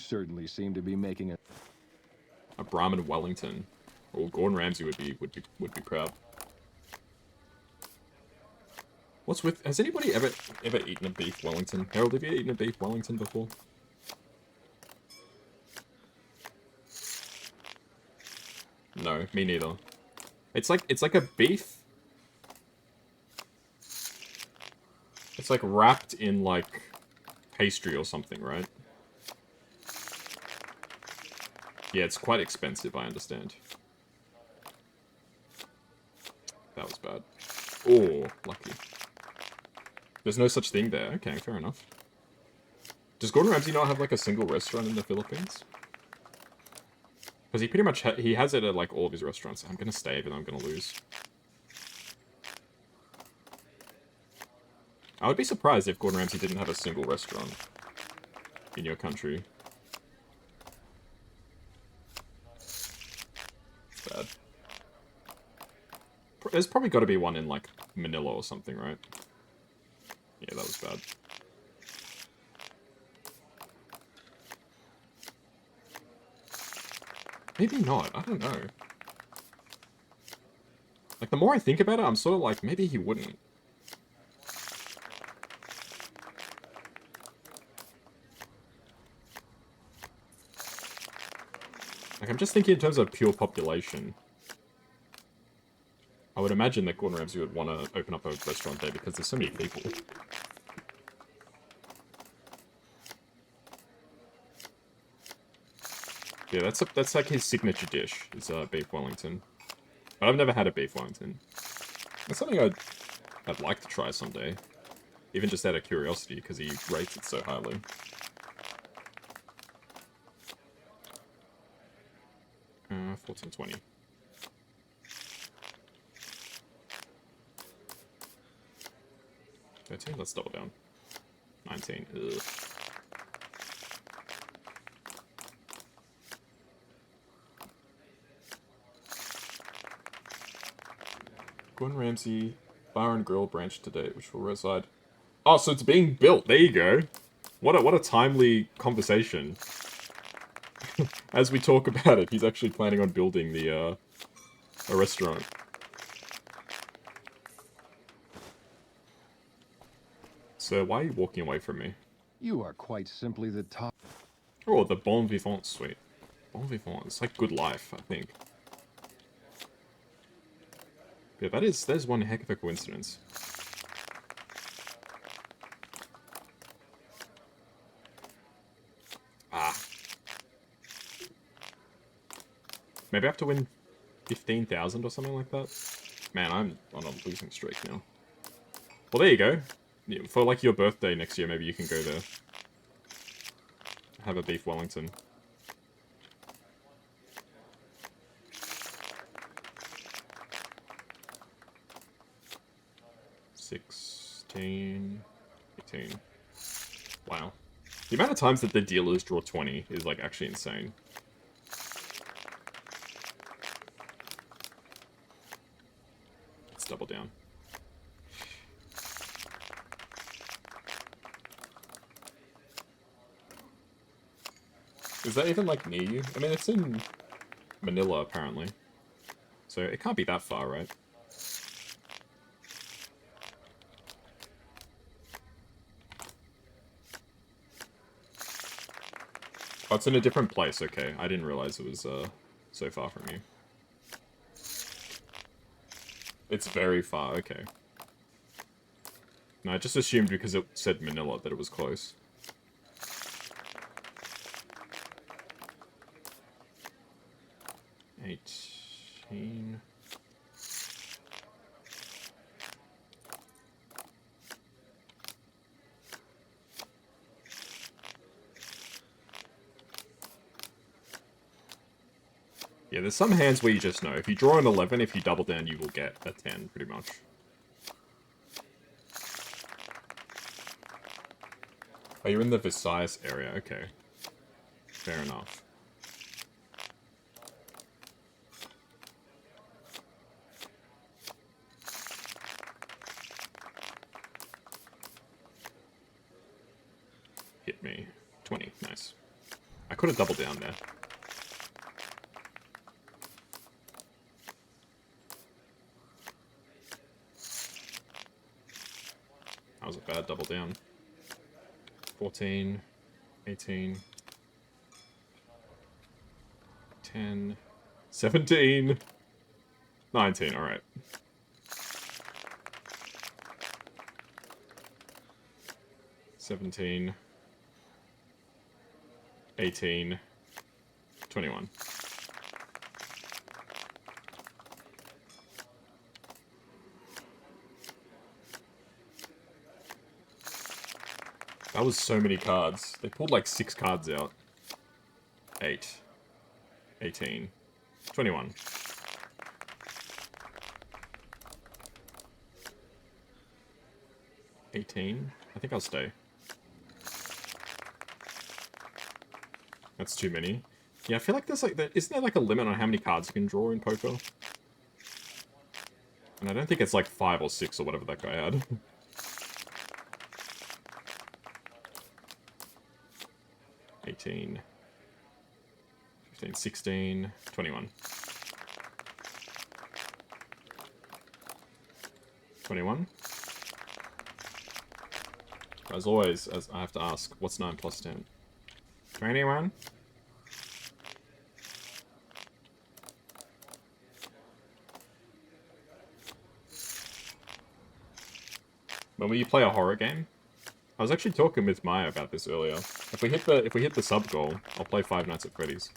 certainly seem to be making A Brahmin Wellington. Or Gordon Ramsay would be proud. What's with... Has anybody ever eaten a beef Wellington? Harold, have you eaten a beef Wellington before? No, me neither. It's like a beef. It's like wrapped in like pastry or something, right? Yeah, it's quite expensive, I understand. That was bad. Oh, lucky. There's no such thing there. Okay, fair enough. Does Gordon Ramsay not have like a single restaurant in the Philippines? Because he pretty much he has it at like all of his restaurants. I'm gonna stay, but I'm gonna lose. I would be surprised if Gordon Ramsay didn't have a single restaurant in your country. It's bad. There's probably got to be one in like Manila or something, right? Yeah, that was bad. Maybe not. I don't know. Like, the more I think about it, I'm sort of like, maybe he wouldn't. Like, I'm just thinking in terms of pure population. I would imagine that Gordon Ramsay would want to open up a restaurant there because there's so many people. Yeah, that's like his signature dish, is beef Wellington. But I've never had a beef Wellington. That's something I'd like to try someday. Even just out of curiosity, because he rates it so highly. Uh, 1420. Let's double down. 19. Ugh. Gordon Ramsay Bar and Grill branch today, which will reside. Oh, so it's being built. There you go. What a timely conversation. As we talk about it, he's actually planning on building the a restaurant. So why are you walking away from me? You are quite simply the top. Oh, the Bon Vivant suite. Bon Vivant. It's like good life, I think. Yeah, there's one heck of a coincidence. Ah. Maybe I have to win 15,000 or something like that. Man, I'm on a losing streak now. Well, there you go. For like your birthday next year, maybe you can go there. Have a beef Wellington. $16, 18. Wow. The amount of times that the dealers draw 20 is like actually insane. Let's double down. Is that even like near you? I mean, it's in Manila apparently. So it can't be that far, right? Oh, it's in a different place, okay. I didn't realize it was so far from you. It's very far, okay. No, I just assumed because it said Manila that it was close. $18. Yeah, there's some hands where you just know. If you draw an 11, if you double down, you will get a 10, pretty much. Oh, you're in the Visayas area, okay. Fair enough. Hit me. 20, nice. I could have doubled down there. That was a bad double down. 14, 18, 10, 17, 19, alright. $17, 18, 21. That was so many cards. They pulled like 6 cards out. 8, 18, 21. I think I'll stay. That's too many. Yeah, I feel like there's like, isn't there like a limit on how many cards you can draw in poker? And I don't think it's like 5 or 6 or whatever that guy had. 18, 15, 16, 21. 21. As always, as I have to ask, what's 9 plus 10? 21? When will you play a horror game? I was actually talking with Maya about this earlier. If we hit the sub goal, I'll play Five Nights at Freddy's.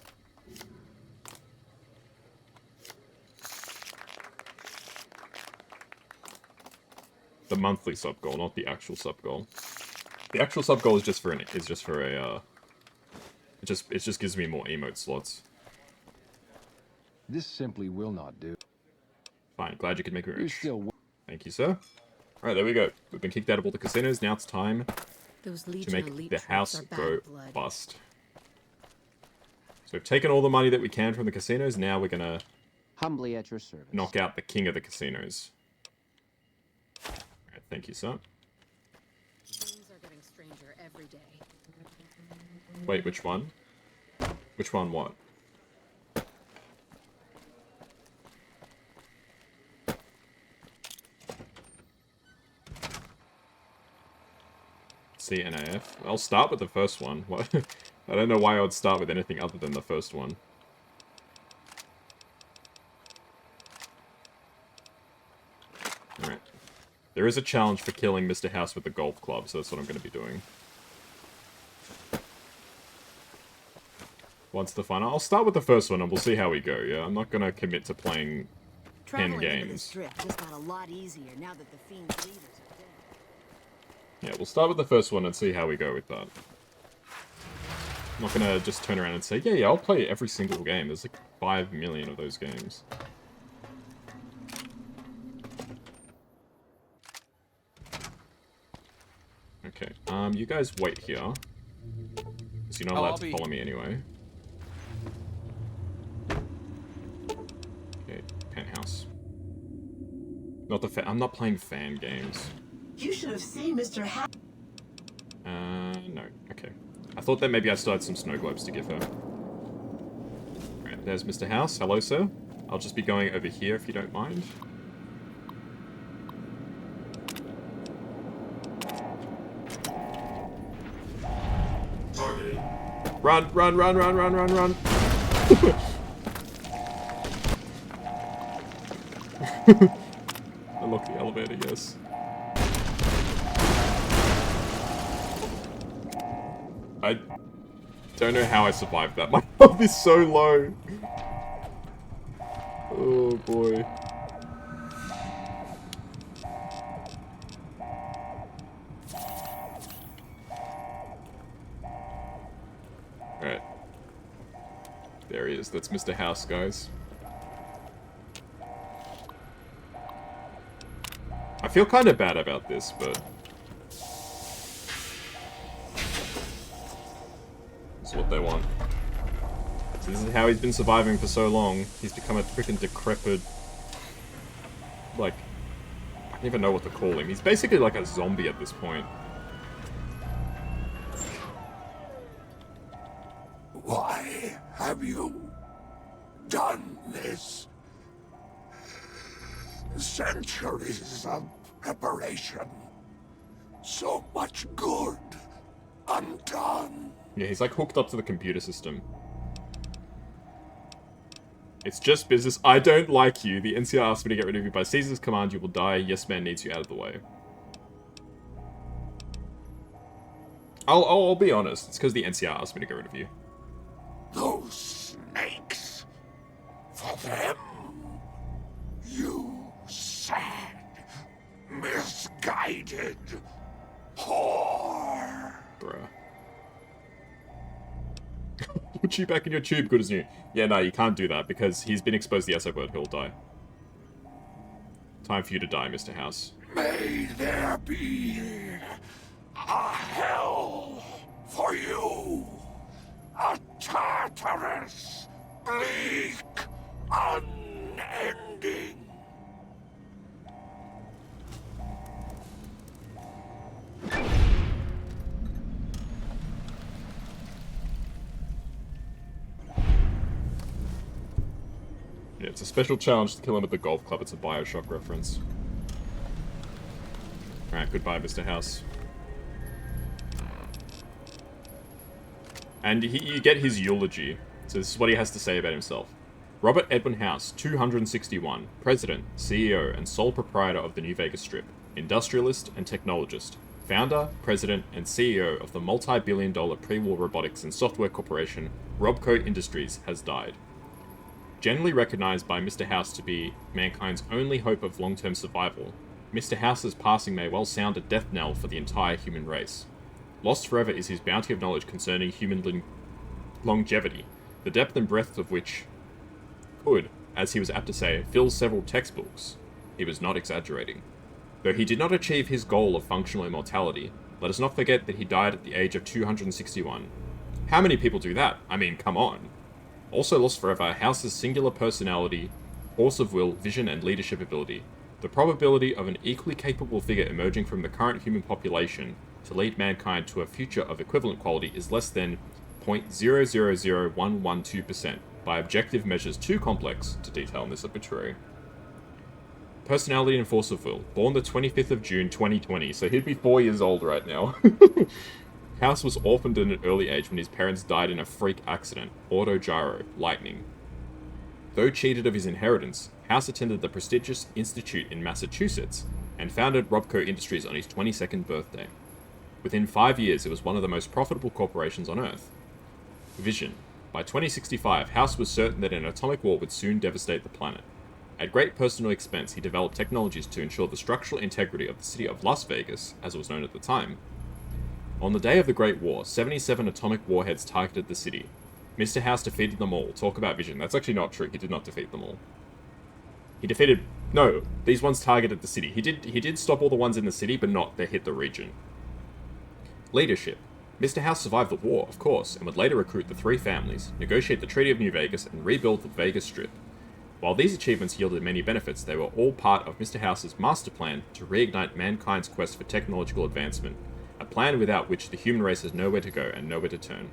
The monthly sub goal, not the actual sub goal. The actual sub goal is just for it just gives me more emote slots. This simply will not do. Fine, glad you could make me You're rich. still. Thank you, sir. Alright, there we go. We've been kicked out of all the casinos, now it's time Those to Legion make elite the troops house are bad go blood. bust. So we've taken all the money that we can from the casinos, now we're gonna Humbly at your service. knock out the king of the casinos. Alright, thank you, sir. Things are getting stranger every day. Wait, which one? Which one what? CNAF? I'll start with the first one. What? I don't know why I would start with anything other than the first one. Alright. There is a challenge for killing Mr. House with the golf club, so that's what I'm going to be doing. Once the final... I'll start with the first one and we'll see how we go, yeah? I'm not going to commit to playing 10 Traveling into the games. strip just got a lot easier now that the Fiend's leaders are dead. Yeah, we'll start with the first one and see how we go with that. I'm not gonna just turn around and say, yeah, I'll play every single game. There's like 5 million of those games. Okay, you guys wait here. Because you're not allowed to follow me anyway. Okay, penthouse. Not the I'm not playing fan games. You should have seen Mr. No. Okay. I thought that maybe I still had some snow globes to give her. Alright, there's Mr. House. Hello, sir. I'll just be going over here if you don't mind. Run, run, run, run, run, run, run! Unlock the elevator, yes. I don't know how I survived that. My health is so low. Oh boy. Alright. There he is. That's Mr. House, guys. I feel kind of bad about this, but... It's what they want. So this is how he's been surviving for so long. He's become a freaking decrepit... Like... I don't even know what to call him. He's basically like a zombie at this point. Centuries of preparation. So much good undone. Yeah, he's like hooked up to the computer system. It's just business. I don't like you. The NCR asked me to get rid of you. By Caesar's command, you will die. Yes, man needs you out of the way. I'll be honest. It's because the NCR asked me to get rid of you. Those snakes. For them, you sad, misguided whore. Bruh. Put you back in your tube, good as new. Yeah, no, you can't do that because he's been exposed to the SI word. He'll die. Time for you to die, Mr. House. May there be a hell for you. A Tartarus, bleak, unending. Yeah, it's a special challenge to kill him at the golf club. It's a Bioshock reference. Alright, goodbye, Mr. House. And you get his eulogy. So this is what he has to say about himself. Robert Edwin House, 261, President, CEO, and sole proprietor of the New Vegas Strip, industrialist and technologist, founder, president, and CEO of the multi-billion-dollar pre-war robotics and software corporation, Robco Industries, has died. Generally recognized by Mr. House to be mankind's only hope of long-term survival, Mr. House's passing may well sound a death knell for the entire human race. Lost forever is his bounty of knowledge concerning human longevity, the depth and breadth of which could, as he was apt to say, fill several textbooks. He was not exaggerating. Though he did not achieve his goal of functional immortality, let us not forget that he died at the age of 261. How many people do that? I mean, come on. Also lost forever, House's singular personality, force of will, vision, and leadership ability. The probability of an equally capable figure emerging from the current human population to lead mankind to a future of equivalent quality is less than 0.000112% by objective measures too complex to detail in this obituary. Personality and force of will. Born the 25th of June 2020, so he'd be 4 years old right now. House was orphaned at an early age when his parents died in a freak accident, autogyro, lightning. Though cheated of his inheritance, House attended the prestigious institute in Massachusetts and founded Robco Industries on his 22nd birthday. Within 5 years, it was one of the most profitable corporations on Earth. Vision. By 2065, House was certain that an atomic war would soon devastate the planet. At great personal expense, he developed technologies to ensure the structural integrity of the city of Las Vegas, as it was known at the time. On the day of the Great War, 77 atomic warheads targeted the city. Mr. House defeated them all. Talk about vision. That's actually not true. He did not defeat them all. He defeated... No, these ones targeted the city. He did stop all the ones in the city, but not that hit the region. Leadership. Mr. House survived the war, of course, and would later recruit the three families, negotiate the Treaty of New Vegas, and rebuild the Vegas Strip. While these achievements yielded many benefits, they were all part of Mr. House's master plan to reignite mankind's quest for technological advancement, a plan without which the human race has nowhere to go and nowhere to turn.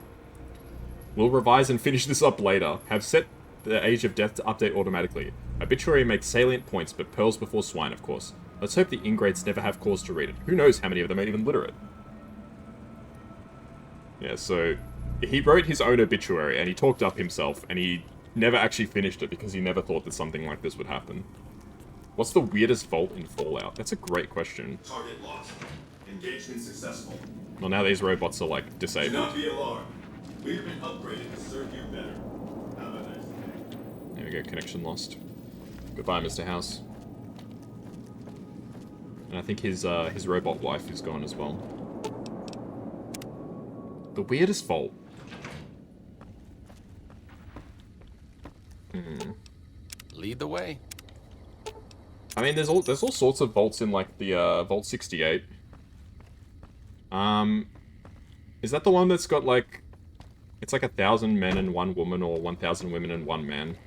We'll revise and finish this up later. Have set the age of death to update automatically. Obituary makes salient points, but pearls before swine, of course. Let's hope the ingrates never have cause to read it. Who knows how many of them are even literate? Yeah, so he wrote his own obituary, and he talked up himself, and he never actually finished it because he never thought that something like this would happen. What's the weirdest vault in Fallout? That's a great question. Target lost. Engagement successful. Well, now these robots are, like, Do disabled. not be alarmed. We have been upgraded to serve you better. Have a nice day. There we go, connection lost. Goodbye, Mr. House. And I think his robot wife is gone as well. The weirdest vault. Lead the way. I mean, there's all sorts of vaults in, like, the, Vault 68. Is that the one that's got, like... It's like 1,000 men and 1 woman, or 1,000 women and 1 man.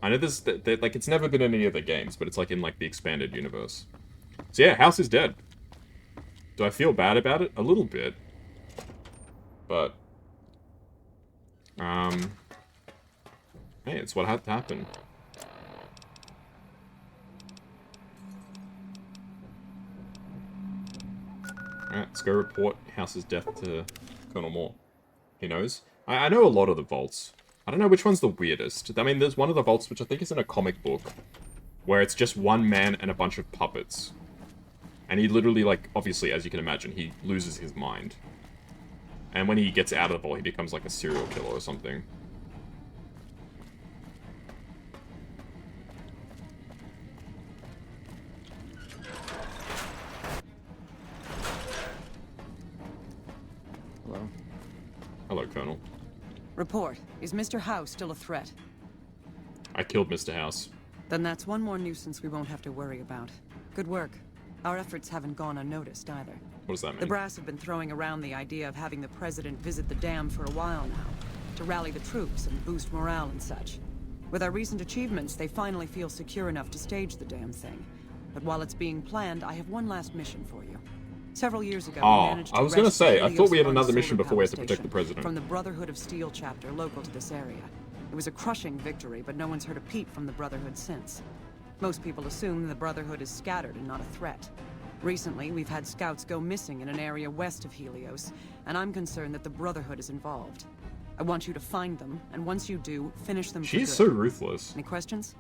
I know there's... like, it's never been in any of the games, but it's, like, in, like, the expanded universe. So yeah, House is dead. Do I feel bad about it? A little bit. But... Hey, it's what had to happen. Let's go report House's death to Colonel Moore. He knows. I know a lot of the vaults. I don't know which one's the weirdest. I mean, there's one of the vaults which I think is in a comic book, where it's just one man and a bunch of puppets. And he literally, like, obviously, as you can imagine, he loses his mind. And when he gets out of the vault, he becomes like a serial killer or something. Hello? Hello, Colonel. Report. Is Mr. House still a threat? I killed Mr. House. Then that's one more nuisance we won't have to worry about. Good work. Our efforts haven't gone unnoticed either. What does that mean? The brass have been throwing around the idea of having the president visit the dam for a while now, to rally the troops and boost morale and such. With our recent achievements, they finally feel secure enough to stage the damn thing. But while it's being planned, I have one last mission for you. Several years ago, we managed to I was gonna rescue say, I thought we had Helios another One mission solar before we had to power protect the station president. from the Brotherhood of Steel chapter local to this area. It was a crushing victory, but no one's heard a peep from the Brotherhood since. Most people assume the Brotherhood is scattered and not a threat. Recently, we've had scouts go missing in an area west of Helios, and I'm concerned that the Brotherhood is involved. I want you to find them, and once you do, finish them for She's good. so ruthless. Any questions?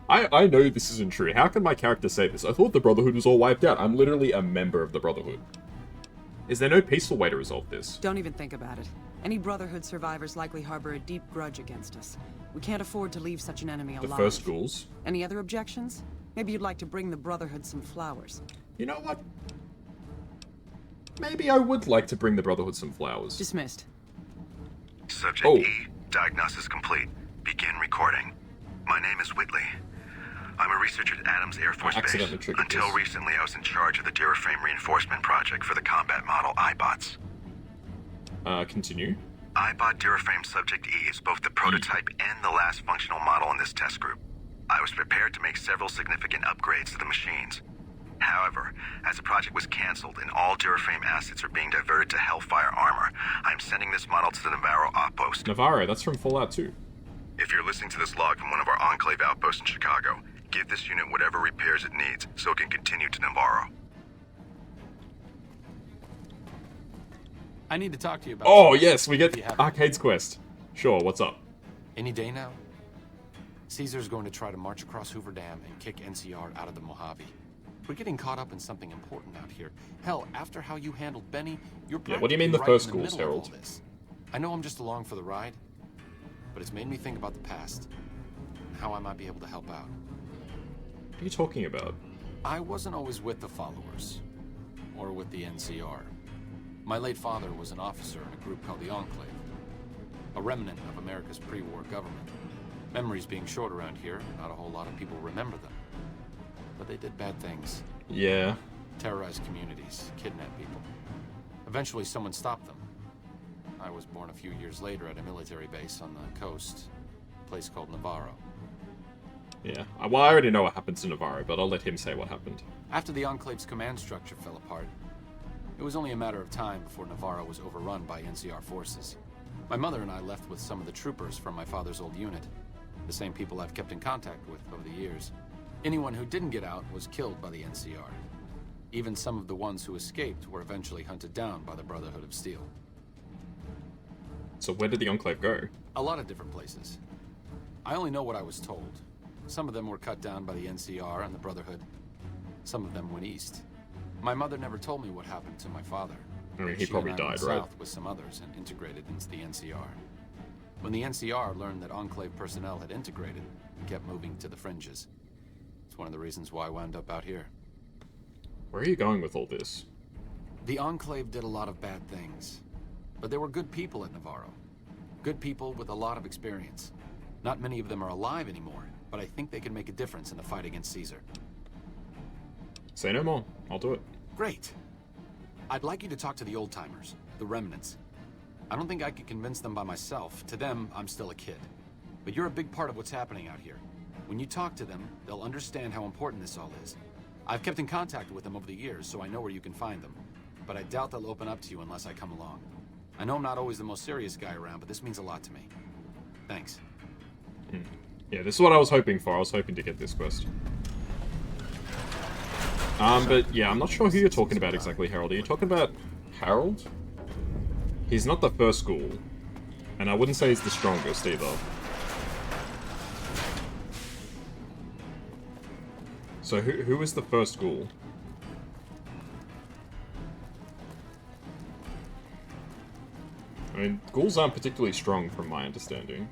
I know this isn't true. How can my character say this? I thought the Brotherhood was all wiped out. I'm literally a member of the Brotherhood. Is there no peaceful way to resolve this? Don't even think about it. Any Brotherhood survivors likely harbor a deep grudge against us. We can't afford to leave such an enemy alive. The first ghouls? Any other objections? Maybe you'd like to bring the Brotherhood some flowers. You know what? Maybe I would like to bring the Brotherhood some flowers. Dismissed. Subject Oh. E, diagnosis complete. Begin recording. My name is Whitley. I'm a researcher at Adams Air Force Base. accidentally triggered Until this. recently, I was in charge of the Duraframe reinforcement project for the combat model iBots. Continue. iBot Duraframe Subject E is both the prototype and the last functional model in this test group. I was prepared to make several significant upgrades to the machines. However, as the project was canceled and all Duraframe assets are being diverted to Hellfire armor, I'm sending this model to the Navarro outpost. Navarro, that's from Fallout 2. If you're listening to this log from one of our Enclave outposts in Chicago, give this unit whatever repairs it needs so it can continue to Navarro. I need to talk to you about Oh, something. yes, we If get you have- Arcade's quest. Sure, what's up? Any day now? Caesar's going to try to march across Hoover Dam and kick NCR out of the Mojave. We're getting caught up in something important out here. Hell, after how you handled Benny, you're Yeah, what do you mean practically the first right in schools, middle of Harold? all this. I know I'm just along for the ride, but it's made me think about the past and how I might be able to help out. What are you talking about? I wasn't always with the followers, or with the NCR. My late father was an officer in a group called the Enclave, a remnant of America's pre-war government. Memories being short around here, not a whole lot of people remember them. But they did bad things. Yeah. Terrorized communities, kidnapped people. Eventually someone stopped them. I was born a few years later at a military base on the coast, a place called Navarro. Yeah. Well, I already know what happened to Navarro, but I'll let him say what happened. After the Enclave's command structure fell apart, it was only a matter of time before Navarro was overrun by NCR forces. My mother and I left with some of the troopers from my father's old unit, the same people I've kept in contact with over the years. Anyone who didn't get out was killed by the NCR. Even some of the ones who escaped were eventually hunted down by the Brotherhood of Steel. So where did the Enclave go? A lot of different places. I only know what I was told. Some of them were cut down by the NCR and the Brotherhood. Some of them went east. My mother never told me what happened to my father. I mean, he She probably and I went died, right? south with some others and integrated into the NCR. When the NCR learned that Enclave personnel had integrated, we kept moving to the fringes. It's one of the reasons why I wound up out here. Where are you going with all this? The Enclave did a lot of bad things, but there were good people at Navarro. Good people with a lot of experience. Not many of them are alive anymore, but I think they can make a difference in the fight against Caesar. Say no more. I'll do it. Great. I'd like you to talk to the old-timers, the remnants. I don't think I could convince them by myself. To them, I'm still a kid. But you're a big part of what's happening out here. When you talk to them, they'll understand how important this all is. I've kept in contact with them over the years, so I know where you can find them. But I doubt they'll open up to you unless I come along. I know I'm not always the most serious guy around, but this means a lot to me. Thanks. Yeah, this is what I was hoping for. I was hoping to get this quest. But yeah, I'm not sure who you're talking about exactly, Harold. Are you talking about Harold? He's not the first ghoul. And I wouldn't say he's the strongest either. So who is the first ghoul? I mean, ghouls aren't particularly strong from my understanding.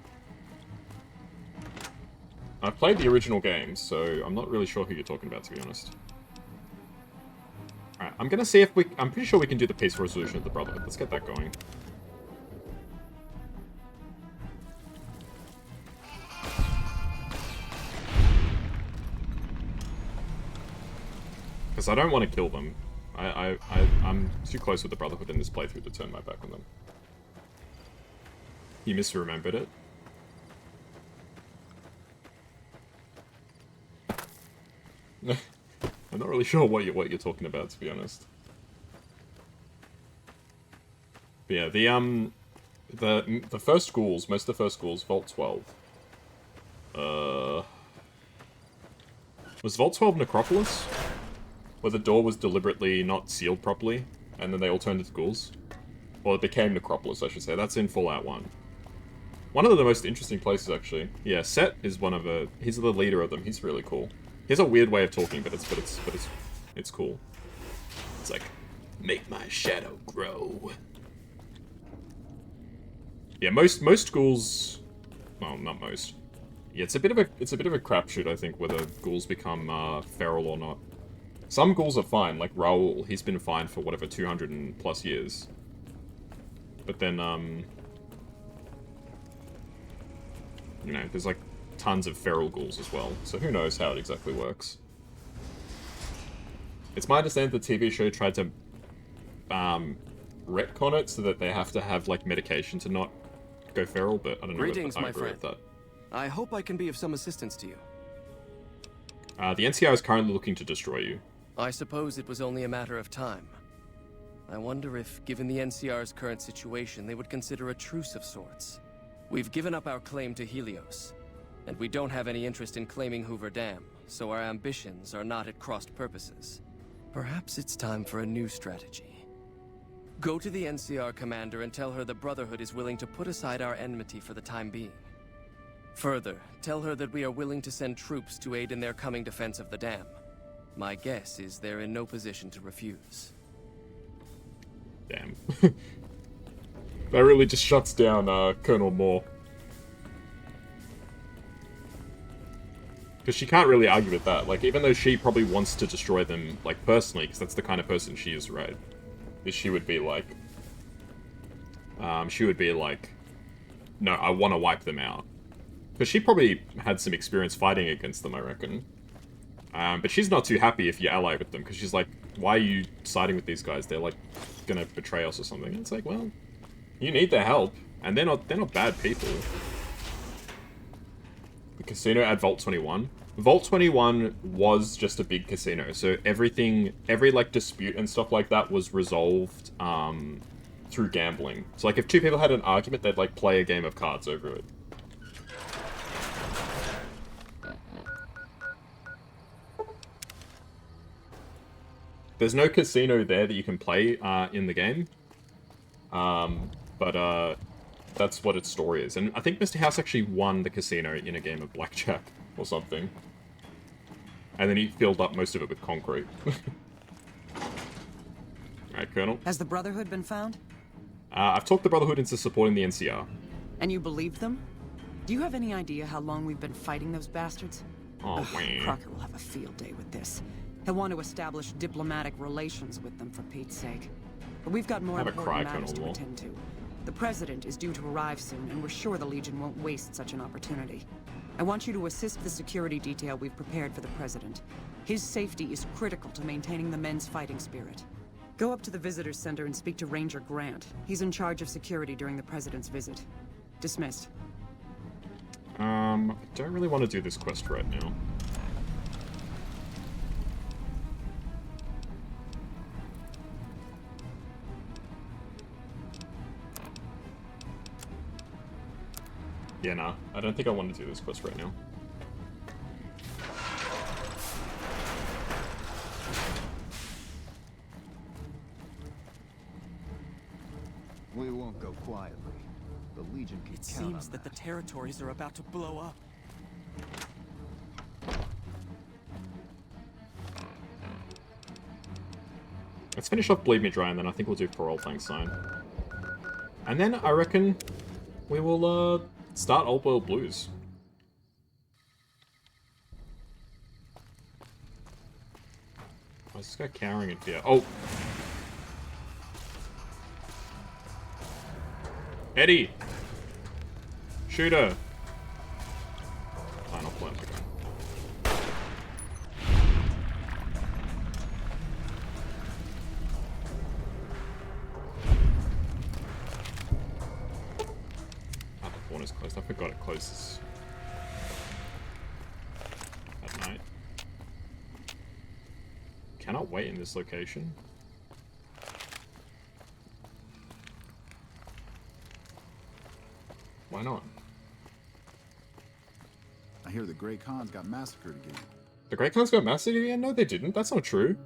I've played the original games, so I'm not really sure who you're talking about, to be honest. Alright, I'm gonna see if we... I'm pretty sure we can do the peaceful resolution of the Brotherhood. Let's get that going. Because I don't want to kill them. I'm too close with the Brotherhood in this playthrough to turn my back on them. You misremembered it? I'm not really sure what you're talking about, to be honest. But yeah, the first schools, most of the first schools, Vault 12. Was Vault 12 Necropolis? Where the door was deliberately not sealed properly, and then they all turned into ghouls? Well, it became Necropolis, I should say. That's in Fallout 1. One of the most interesting places, actually. Yeah, Set is one of the... He's the leader of them. He's really cool. He has a weird way of talking, but it's cool. It's like, make my shadow grow. Yeah, most ghouls... Well, not most. Yeah, it's a bit of a crapshoot, I think, whether ghouls become feral or not. Some ghouls are fine, like Raoul. He's been fine for whatever 200 and plus years. But then you know, there's like tons of feral ghouls as well, so who knows how it exactly works. It's my understanding the TV show tried to retcon it so that they have to have like medication to not go feral, but I don't know if I agree with that. I hope I can be of some assistance to you. The NCR is currently looking to destroy you. I suppose it was only a matter of time. I wonder if, given the NCR's current situation, they would consider a truce of sorts. We've given up our claim to Helios, and we don't have any interest in claiming Hoover Dam, so our ambitions are not at crossed purposes. Perhaps it's time for a new strategy. Go to the NCR commander and tell her the Brotherhood is willing to put aside our enmity for the time being. Further, tell her that we are willing to send troops to aid in their coming defense of the dam. My guess is they're in no position to refuse. Damn. That really just shuts down Colonel Moore. Because she can't really argue with that. Like, even though she probably wants to destroy them, like, personally, because that's the kind of person she is, right? Is she would be like... no, I want to wipe them out. Because she probably had some experience fighting against them, I reckon. But she's not too happy if you ally with them, because she's like, why are you siding with these guys? They're, like, gonna betray us or something. And it's like, well, you need their help, and they're not bad people. The casino at Vault 21. Vault 21 was just a big casino, so every, like, dispute and stuff like that was resolved, through gambling. So, like, if two people had an argument, they'd, like, play a game of cards over it. There's no casino there that you can play in the game, but that's what its story is. And I think Mr. House actually won the casino in a game of blackjack or something. And then he filled up most of it with concrete. Alright, Colonel. Has the Brotherhood been found? I've talked the Brotherhood into supporting the NCR. And you believe them? Do you have any idea how long we've been fighting those bastards? Oh, man. Crocker will have a field day with this. He'll want to establish diplomatic relations with them, for Pete's sake. But we've got more important matters to attend to. The President is due to arrive soon, and we're sure the Legion won't waste such an opportunity. I want you to assist the security detail we've prepared for the President. His safety is critical to maintaining the men's fighting spirit. Go up to the Visitor's Center and speak to Ranger Grant. He's in charge of security during the President's visit. Dismissed. I don't really want to do this quest right now. Yeah, nah. I don't think I want to do this quest right now. quietly. The Legion can It count seems on that the territories are about to blow up. Let's finish off Bleed Me Dry, and then I think we'll do For Old Lang Syne. And then I reckon we will start Old World Blues. Why is this guy cowering in fear? Oh! Eddie! Shooter! Final point, okay. Ah, the corner's closed. I forgot it closes at night. Cannot wait in this location. Why not? I hear the Grey Khans got massacred again. The Great Khans got massacred again? No, they didn't. That's not true.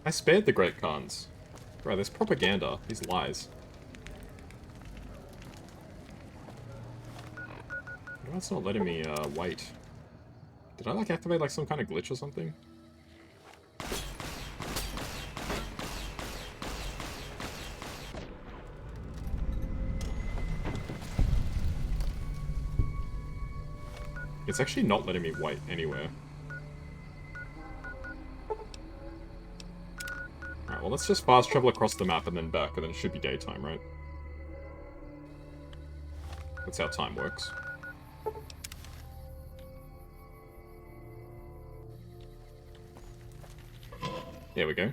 I spared the Great Khans. Bro, there's propaganda. These lies. Why it's not letting me, wait? Did I, like, activate, like, some kind of glitch or something? It's actually not letting me wait anywhere. Alright, well, let's just fast travel across the map and then back, and then it should be daytime, right? That's how time works. There we go.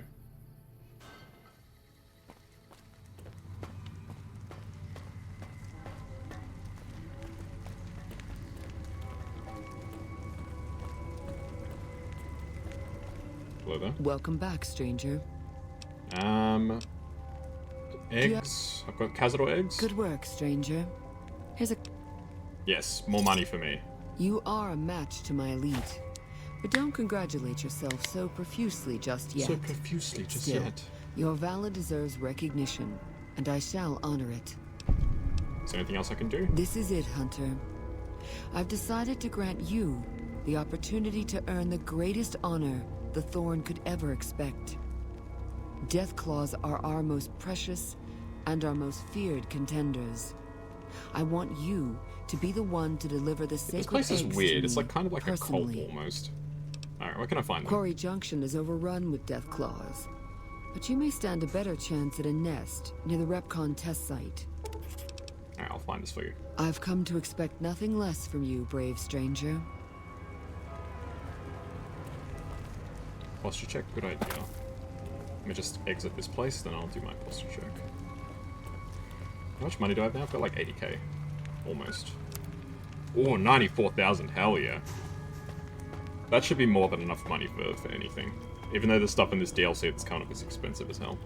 Hello there. Welcome back, stranger. Eggs. I've got Cazador eggs. Good work, stranger. Here's a... Yes, more money for me. You are a match to my elite. But don't congratulate yourself so profusely just yet. So profusely just Still, yet. your valor deserves recognition, and I shall honor it. Is there anything else I can do? This is it, Hunter. I've decided to grant you the opportunity to earn the greatest honor the Thorn could ever expect. Death Claws are our most precious and our most feared contenders. I want you to be the one to deliver the sacred This place is eggs weird. to It's me, like kind of like personally. a cult almost. Alright, where can I find them? Quarry Junction is overrun with Death Claws, but you may stand a better chance at a nest near the Repcon test site. Alright, I'll find this for you. I've come to expect nothing less from you, brave stranger. Posture check, good idea. Let me just exit this place, then I'll do my posture check. How much money do I have now? I've got like 80k. Almost. Oh, 94,000, hell yeah. That should be more than enough money for anything. Even though the stuff in this DLC it's kind of as expensive as hell.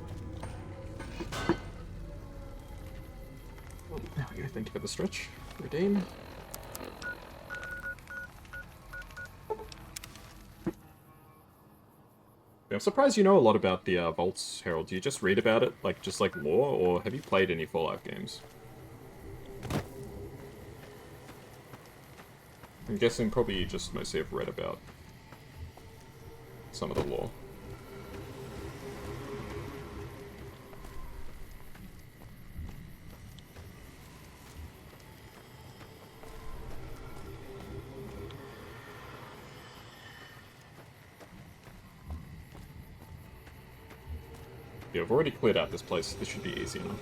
There we go, thank you for the stretch. Redeem. I'm surprised you know a lot about the Vaults, Herald. Do you just read about it, like, just like lore, or have you played any Fallout games? I'm guessing probably you just mostly have read about some of the lore. Yeah, I've already cleared out this place. This should be easy enough.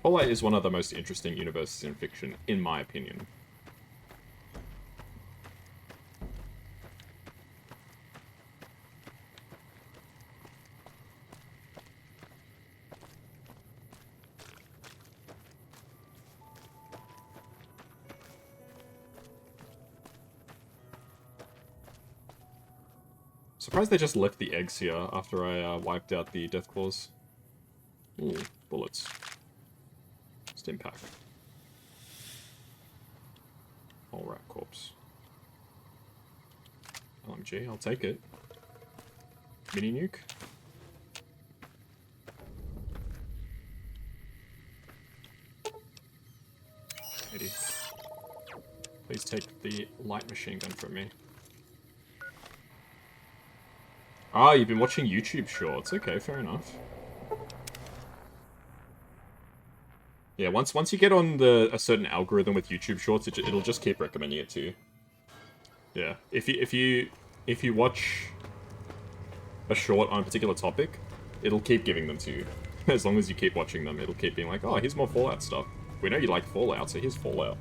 Fallout is one of the most interesting universes in fiction, in my opinion. Surprised they just left the eggs here after I wiped out the death claws. Ooh, bullets. Stim pack. Alright, corpse. LMG, I'll take it. Mini nuke. Eddie. Please take the light machine gun from me. Ah, you've been watching YouTube shorts. Okay, fair enough. Yeah, once you get on a certain algorithm with YouTube shorts, it'll just keep recommending it to you. Yeah, if you watch a short on a particular topic, it'll keep giving them to you. As long as you keep watching them, it'll keep being like, oh, here's more Fallout stuff. We know you like Fallout, so here's Fallout.